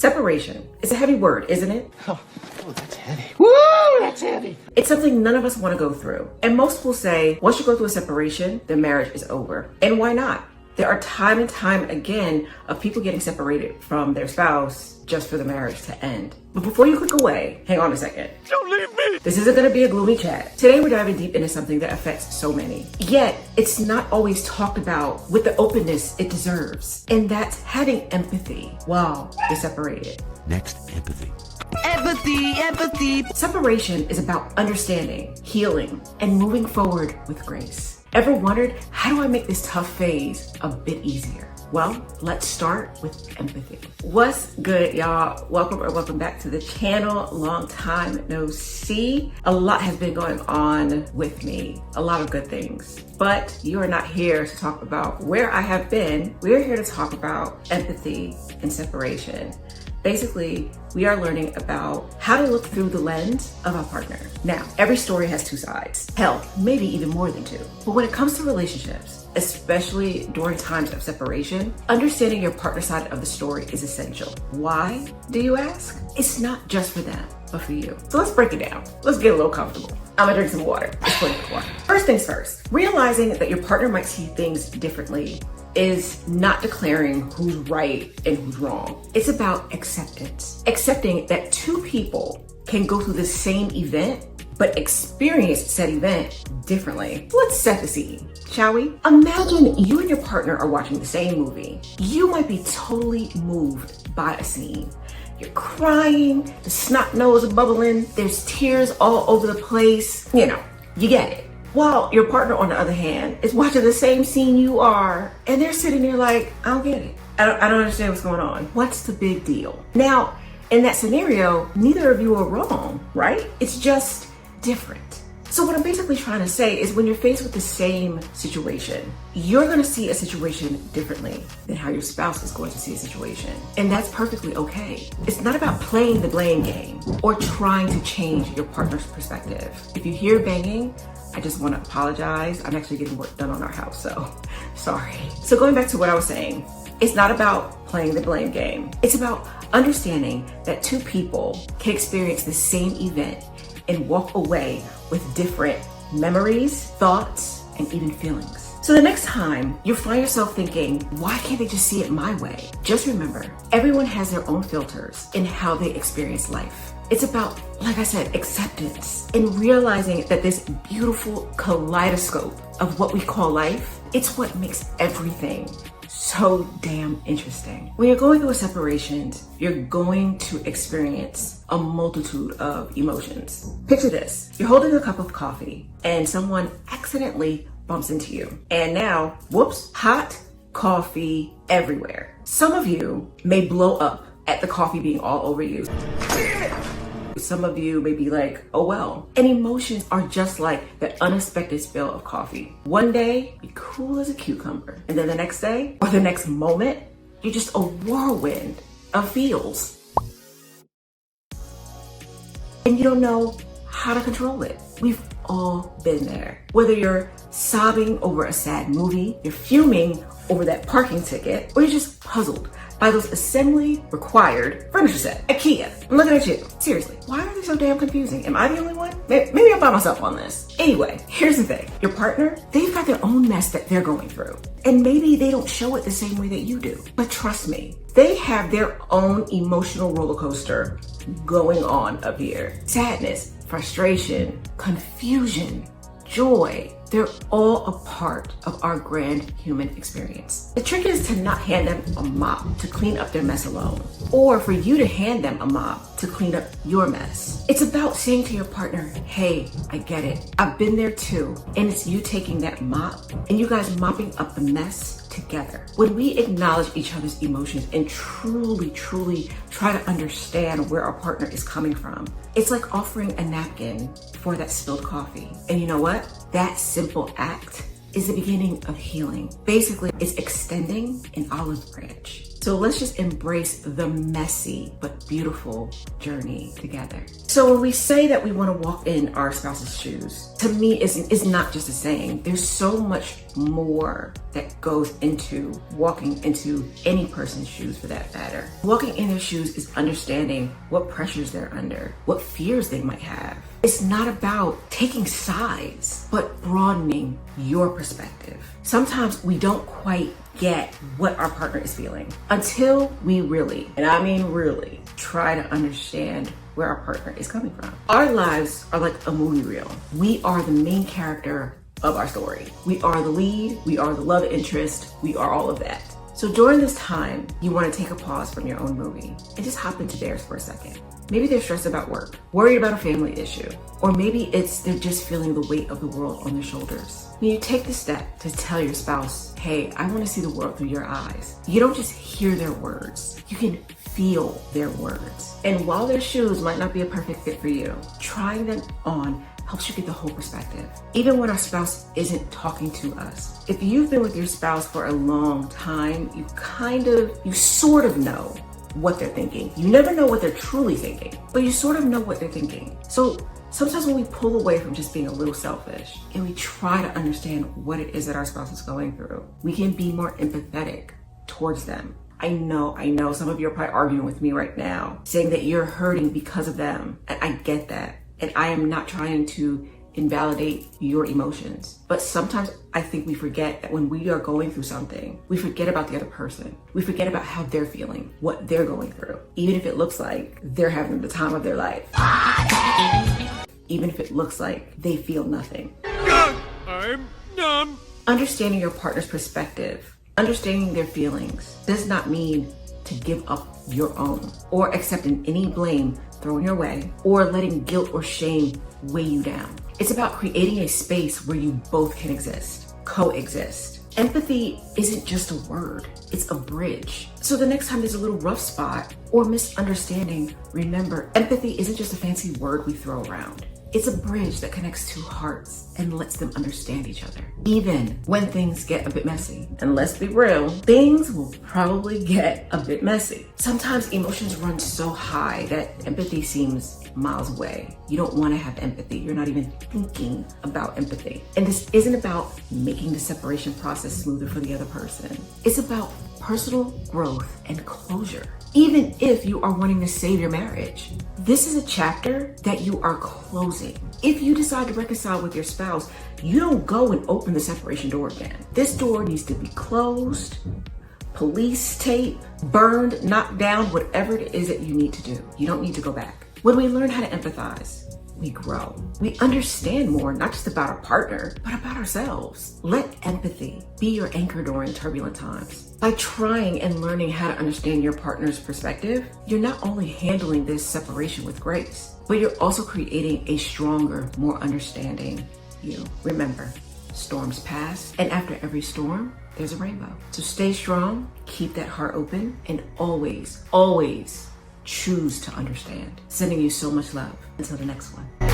Separation. It's a heavy word, isn't it? Oh, that's heavy. Woo, that's heavy. It's something none of us want to go through. And most will say, once you go through a separation, the marriage is over. And why not? There are time and time again of people getting separated from their spouse just for the marriage to end. But before you click away, hang on a second. Don't leave me. This isn't going to be a gloomy chat. Today we're diving deep into something that affects so many. Yet, it's not always talked about with the openness it deserves. And that's having empathy while you're separated. Next, empathy. Empathy. Separation is about understanding, healing, and moving forward with grace. Ever wondered, how do I make this tough phase a bit easier? Well, let's start with empathy. What's good, y'all? Welcome back to the channel. Long time no see. A lot has been going on with me, a lot of good things. But you are not here to talk about where I have been. We're here to talk about empathy and separation. Basically, we are learning about how to look through the lens of our partner. Now, every story has two sides. Hell, maybe even more than two. But when it comes to relationships, especially during times of separation, understanding your partner's side of the story is essential. Why, do you ask? It's not just for them, but for you. So let's break it down. Let's get a little comfortable. I'm gonna drink some water. Let's drink some water. First things first, realizing that your partner might see things differently is not declaring who's right and who's wrong. It's about acceptance. Accepting that two people can go through the same event, but experience said event differently. Let's set the scene, shall we? Imagine you and your partner are watching the same movie. You might be totally moved by a scene. You're crying, the snot nose is bubbling, there's tears all over the place. You know, you get it. While your partner, on the other hand, is watching the same scene you are, and they're sitting there like, I don't get it. I don't understand what's going on. What's the big deal? Now, in that scenario, neither of you are wrong, right? It's just different. So what I'm basically trying to say is when you're faced with the same situation, you're gonna see a situation differently than how your spouse is going to see a situation. And that's perfectly okay. It's not about playing the blame game or trying to change your partner's perspective. If you hear banging, I just want to apologize. I'm actually getting work done on our house, so sorry. So going back to what I was saying, it's not about playing the blame game. It's about understanding that two people can experience the same event and walk away with different memories, thoughts, and even feelings. So the next time you find yourself thinking, why can't they just see it my way? Just remember, everyone has their own filters in how they experience life. It's about, like I said, acceptance and realizing that this beautiful kaleidoscope of what we call life, it's what makes everything so damn interesting. When you're going through a separation, you're going to experience a multitude of emotions. Picture this, you're holding a cup of coffee and someone accidentally bumps into you. And now, whoops, hot coffee everywhere. Some of you may blow up at the coffee being all over you. Some of you may be like, oh well. And emotions are just like the unexpected spill of coffee. One day, be cool as a cucumber. And then the next day, or the next moment, you're just a whirlwind of feels. And you don't know how to control it. We've all been there. Whether you're sobbing over a sad movie, you're fuming over that parking ticket, or you're just puzzled by those assembly required furniture set, IKEA. I'm looking at you. Seriously, why are they so damn confusing? Am I the only one? Maybe I'm by myself on this. Anyway, here's the thing. Your partner, they've got their own mess that they're going through. And maybe they don't show it the same way that you do. But trust me, they have their own emotional roller coaster going on up here. Sadness, frustration, confusion, joy. They're all a part of our grand human experience. The trick is to not hand them a mop to clean up their mess alone, or for you to hand them a mop to clean up your mess. It's about saying to your partner, hey, I get it. I've been there too. And it's you taking that mop and you guys mopping up the mess together. When we acknowledge each other's emotions and truly try to understand where our partner is coming from, it's like offering a napkin for that spilled coffee. And you know what? That simple act is the beginning of healing. Basically, it's extending an olive branch So let's just embrace the messy but beautiful journey together. So when we say that we want to walk in our spouse's shoes, to me, it's not just a saying. There's so much more that goes into walking into any person's shoes, for that matter. Walking in their shoes is understanding what pressures they're under, what fears they might have. It's not about taking sides, but broadening your perspective. Sometimes we don't quite get what our partner is feeling until we really, and I mean really, try to understand where our partner is coming from. Our lives are like a movie reel. We are the main character of our story. We are the lead, we are the love interest, we are all of that. So during this time, you want to take a pause from your own movie and just hop into theirs for a second. Maybe they're stressed about work, worried about a family issue, or maybe they're just feeling the weight of the world on their shoulders. When you take the step to tell your spouse, hey, I want to see the world through your eyes, you don't just hear their words, you can feel their words. And while their shoes might not be a perfect fit for you, trying them on helps you get the whole perspective. Even when our spouse isn't talking to us. If you've been with your spouse for a long time, you sort of know what they're thinking. You never know what they're truly thinking, but you sort of know what they're thinking. So sometimes when we pull away from just being a little selfish and we try to understand what it is that our spouse is going through, we can be more empathetic towards them. I know some of you are probably arguing with me right now, saying that you're hurting because of them. And I get that. And I am not trying to invalidate your emotions. But sometimes I think we forget that when we are going through something, we forget about the other person. We forget about how they're feeling, what they're going through. Even if it looks like they're having the time of their life. Even if it looks like they feel nothing. I'm numb. Understanding your partner's perspective, understanding their feelings, does not mean to give up your own or accepting any blame thrown your way or letting guilt or shame weigh you down. It's about creating a space where you both can exist, coexist. Empathy isn't just a word, it's a bridge. So the next time there's a little rough spot or misunderstanding, remember, empathy isn't just a fancy word we throw around. It's a bridge that connects two hearts and lets them understand each other, even when things get a bit messy. And let's be real, things will probably get a bit messy. Sometimes emotions run so high that empathy seems miles away. You don't want to have empathy. You're not even thinking about empathy. And this isn't about making the separation process smoother for the other person. It's about personal growth and closure. Even if you are wanting to save your marriage, this is a chapter that you are closing. If you decide to reconcile with your spouse, you don't go and open the separation door again. This door needs to be closed, police tape, burned, knocked down, whatever it is that you need to do. You don't need to go back. When we learn how to empathize, we grow. We understand more, not just about our partner, but about ourselves. Let empathy be your anchor during turbulent times. By trying and learning how to understand your partner's perspective, you're not only handling this separation with grace, but you're also creating a stronger, more understanding you. Remember, storms pass, and after every storm, there's a rainbow. So stay strong, keep that heart open, and always, always choose to understand. Sending you so much love. Until the next one.